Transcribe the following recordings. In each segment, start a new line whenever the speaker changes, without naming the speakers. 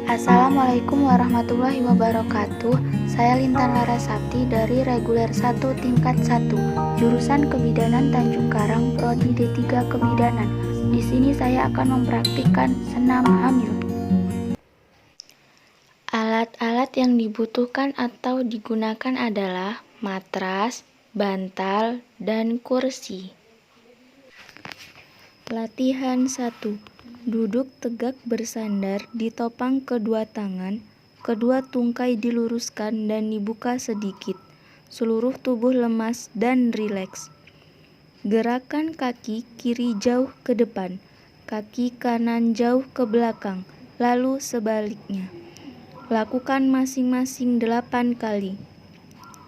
Assalamualaikum warahmatullahi wabarakatuh. Saya Lintan Larasati dari Reguler 1 Tingkat 1, Jurusan Kebidanan Tanjung Karang, Prodi D3 Kebidanan. Di sini saya akan mempraktikkan senam hamil. Alat-alat yang dibutuhkan atau digunakan adalah matras, bantal, dan kursi. Latihan 1. Duduk tegak bersandar, ditopang kedua tangan, kedua tungkai diluruskan dan dibuka sedikit. Seluruh tubuh lemas dan rileks. Gerakan kaki kiri jauh ke depan, kaki kanan jauh ke belakang, lalu sebaliknya. Lakukan masing-masing 8 kali.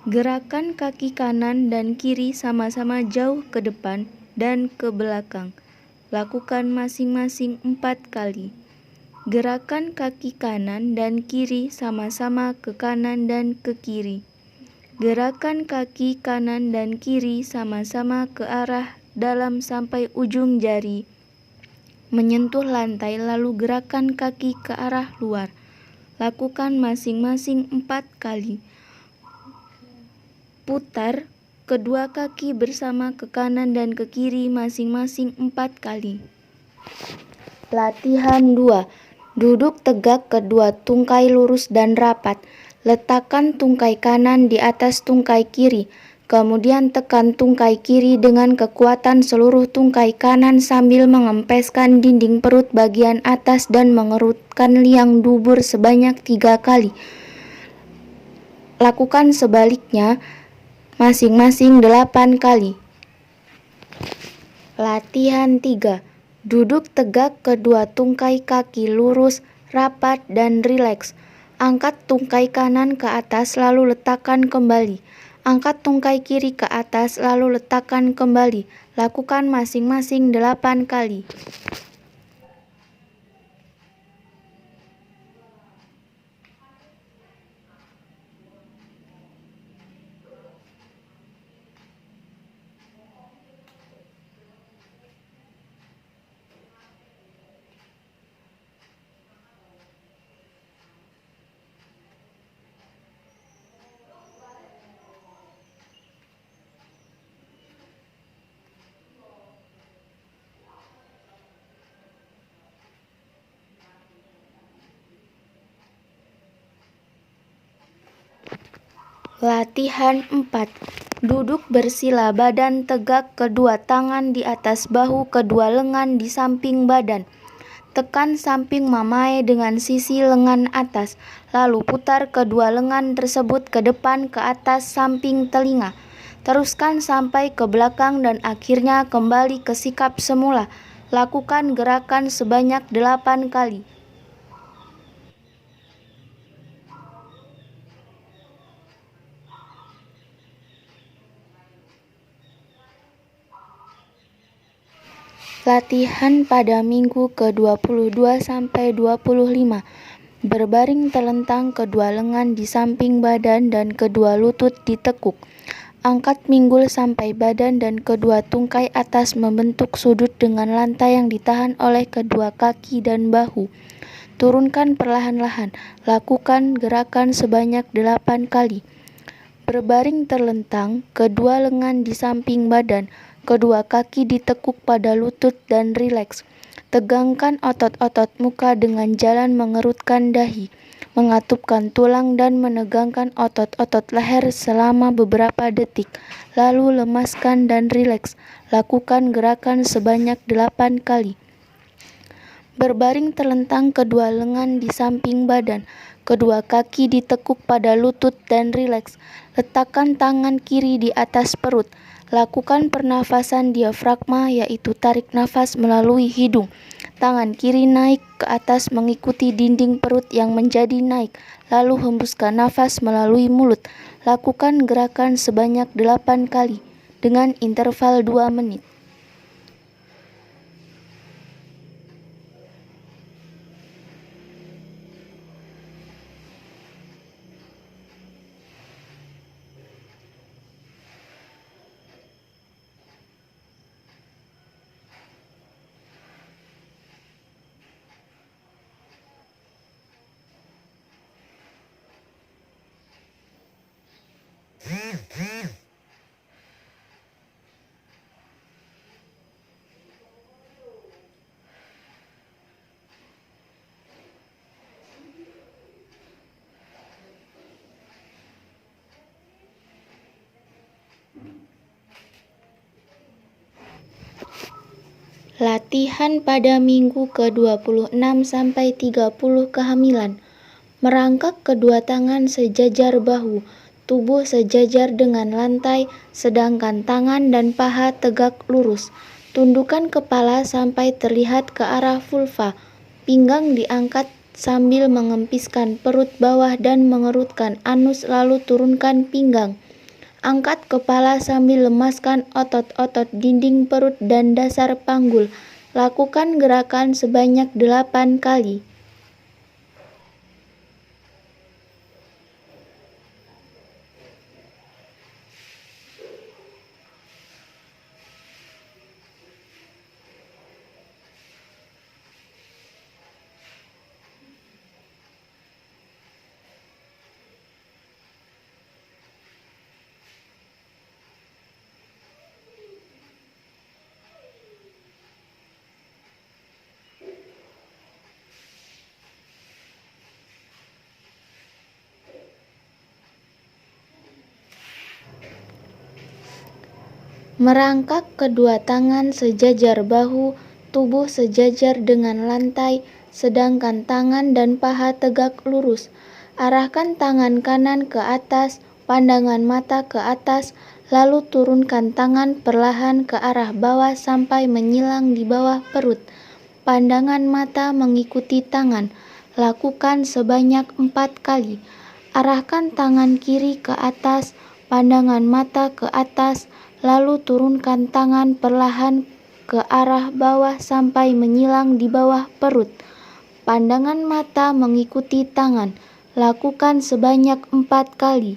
Gerakan kaki kanan dan kiri sama-sama jauh ke depan dan ke belakang. Lakukan masing-masing 4 kali. Gerakan kaki kanan dan kiri sama-sama ke kanan dan ke kiri. Gerakan kaki kanan dan kiri sama-sama ke arah dalam sampai ujung jari menyentuh lantai, lalu gerakan kaki ke arah luar. Lakukan masing-masing 4 kali. Putar kedua kaki bersama ke kanan dan ke kiri masing-masing 4 kali. Latihan 2. Duduk tegak, kedua tungkai lurus dan rapat. Letakkan tungkai kanan di atas tungkai kiri. Kemudian tekan tungkai kiri dengan kekuatan seluruh tungkai kanan sambil mengempeskan dinding perut bagian atas dan mengerutkan liang dubur sebanyak 3 kali. Lakukan sebaliknya masing-masing 8 kali. Latihan 3. Duduk tegak, kedua tungkai kaki lurus, rapat, dan rileks. Angkat tungkai kanan ke atas lalu letakkan kembali. Angkat tungkai kiri ke atas lalu letakkan kembali. Lakukan masing-masing 8 kali. Latihan 4. Duduk bersila, badan tegak, kedua tangan di atas bahu, kedua lengan di samping badan. Tekan samping mamae dengan sisi lengan atas, lalu putar kedua lengan tersebut ke depan ke atas samping telinga. Teruskan sampai ke belakang dan akhirnya kembali ke sikap semula. Lakukan gerakan sebanyak 8 kali. Latihan pada minggu ke-22 sampai 25. Berbaring telentang, kedua lengan di samping badan dan kedua lutut ditekuk. Angkat minggul sampai badan dan kedua tungkai atas membentuk sudut dengan lantai yang ditahan oleh kedua kaki dan bahu. Turunkan perlahan-lahan. Lakukan gerakan sebanyak 8 kali. Berbaring terlentang, kedua lengan di samping badan, kedua kaki ditekuk pada lutut dan rileks. Tegangkan otot-otot muka dengan jalan mengerutkan dahi, mengatupkan tulang dan menegangkan otot-otot leher selama beberapa detik. Lalu lemaskan dan rileks. Lakukan gerakan sebanyak 8 kali. Berbaring terlentang, kedua lengan di samping badan, kedua kaki ditekuk pada lutut dan rileks. Letakkan tangan kiri di atas perut. Lakukan pernafasan diafragma, yaitu tarik nafas melalui hidung. Tangan kiri naik ke atas mengikuti dinding perut yang menjadi naik, lalu hembuskan nafas melalui mulut. Lakukan gerakan sebanyak 8 kali dengan interval 2 menit. Latihan pada minggu ke-26 sampai 30 kehamilan. Merangkak kedua tangan sejajar bahu, tubuh sejajar dengan lantai, sedangkan tangan dan paha tegak lurus. Tundukkan kepala sampai terlihat ke arah vulva. Pinggang diangkat sambil mengempiskan perut bawah dan mengerutkan anus, lalu turunkan pinggang. Angkat kepala sambil lemaskan otot-otot dinding perut dan dasar panggul. Lakukan gerakan sebanyak 8 kali. Merangkak kedua tangan sejajar bahu, tubuh sejajar dengan lantai, sedangkan tangan dan paha tegak lurus. Arahkan tangan kanan ke atas, pandangan mata ke atas, lalu turunkan tangan perlahan ke arah bawah sampai menyilang di bawah perut. Pandangan mata mengikuti tangan. Lakukan sebanyak 4 kali. Arahkan tangan kiri ke atas, pandangan mata ke atas, lalu turunkan tangan perlahan ke arah bawah sampai menyilang di bawah perut. Pandangan mata mengikuti tangan. Lakukan sebanyak 4 kali.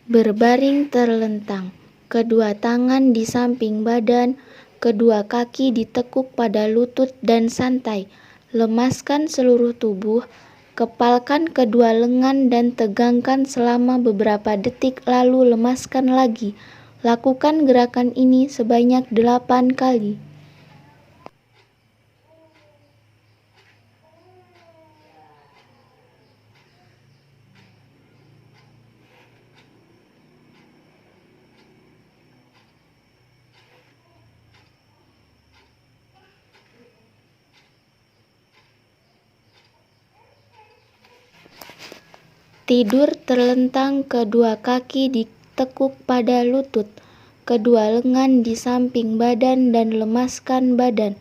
Berbaring terlentang, kedua tangan di samping badan, kedua kaki ditekuk pada lutut dan santai. Lemaskan seluruh tubuh, kepalkan kedua lengan dan tegangkan selama beberapa detik, lalu lemaskan lagi. Lakukan gerakan ini sebanyak 8 kali. Tidur terlentang, kedua kaki ditekuk pada lutut, kedua lengan di samping badan dan lemaskan badan.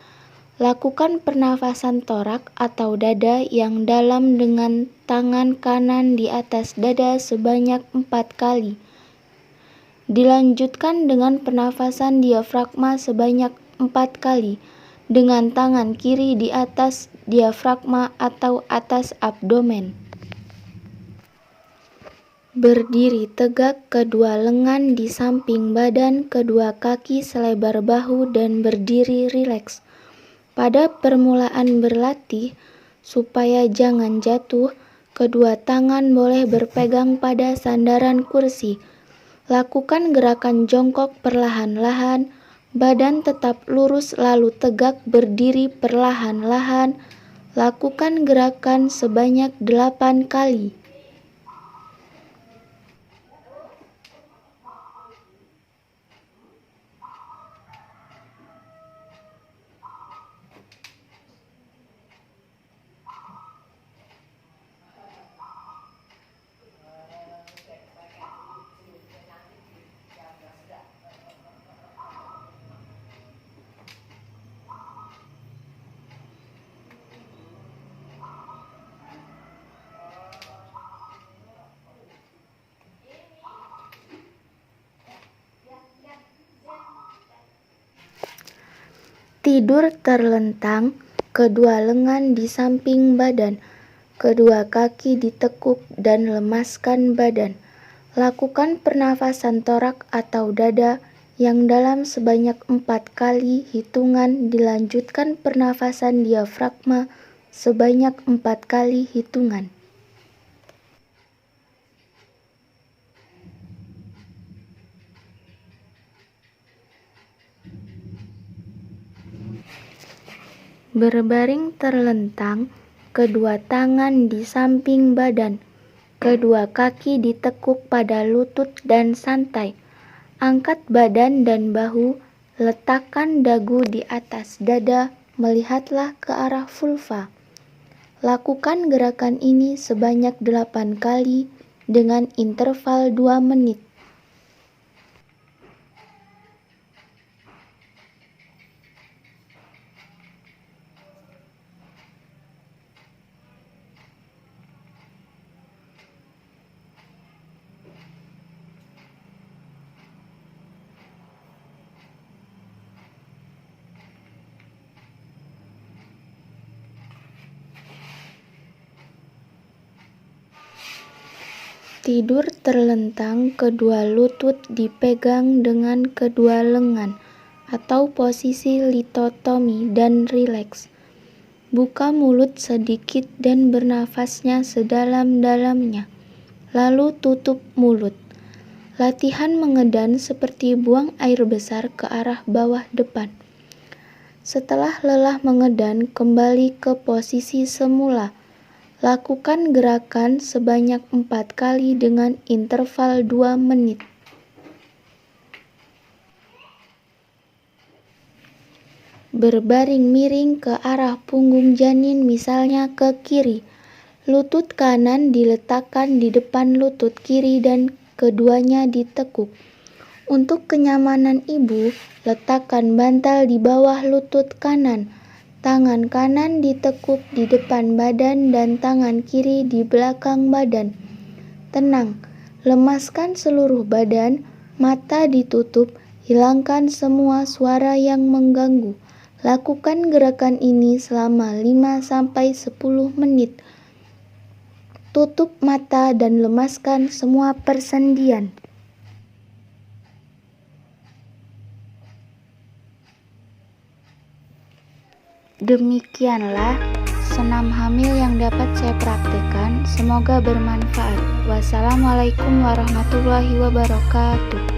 Lakukan pernafasan torak atau dada yang dalam dengan tangan kanan di atas dada sebanyak 4 kali. Dilanjutkan dengan pernafasan diafragma sebanyak 4 kali, dengan tangan kiri di atas diafragma atau atas abdomen. Berdiri tegak, kedua lengan di samping badan, kedua kaki selebar bahu dan berdiri rileks. Pada permulaan berlatih, supaya jangan jatuh, kedua tangan boleh berpegang pada sandaran kursi. Lakukan gerakan jongkok perlahan-lahan, badan tetap lurus lalu tegak berdiri perlahan-lahan. Lakukan gerakan sebanyak 8 kali. Tidur terlentang, kedua lengan di samping badan, kedua kaki ditekuk dan lemaskan badan. Lakukan pernafasan torak atau dada yang dalam sebanyak 4 kali hitungan, dilanjutkan pernafasan diafragma sebanyak 4 kali hitungan. Berbaring terlentang, kedua tangan di samping badan, kedua kaki ditekuk pada lutut dan santai. Angkat badan dan bahu, letakkan dagu di atas dada, melihatlah ke arah vulva. Lakukan gerakan ini sebanyak 8 kali dengan interval 2 menit. Tidur terlentang, kedua lutut dipegang dengan kedua lengan atau posisi litotomi dan rileks. Buka mulut sedikit dan bernafasnya sedalam-dalamnya. Lalu tutup mulut. Latihan mengedan seperti buang air besar ke arah bawah depan. Setelah lelah mengedan, kembali ke posisi semula. Lakukan gerakan sebanyak 4 kali dengan interval 2 menit. Berbaring miring ke arah punggung janin, misalnya ke kiri. Lutut kanan diletakkan di depan lutut kiri dan keduanya ditekuk. Untuk kenyamanan ibu, letakkan bantal di bawah lutut kanan. Tangan kanan ditekuk di depan badan dan tangan kiri di belakang badan. Tenang, lemaskan seluruh badan, mata ditutup, hilangkan semua suara yang mengganggu. Lakukan gerakan ini selama 5-10 menit. Tutup mata dan lemaskan semua persendian. Demikianlah senam hamil yang dapat saya praktekkan. Semoga bermanfaat. Wassalamualaikum warahmatullahi wabarakatuh.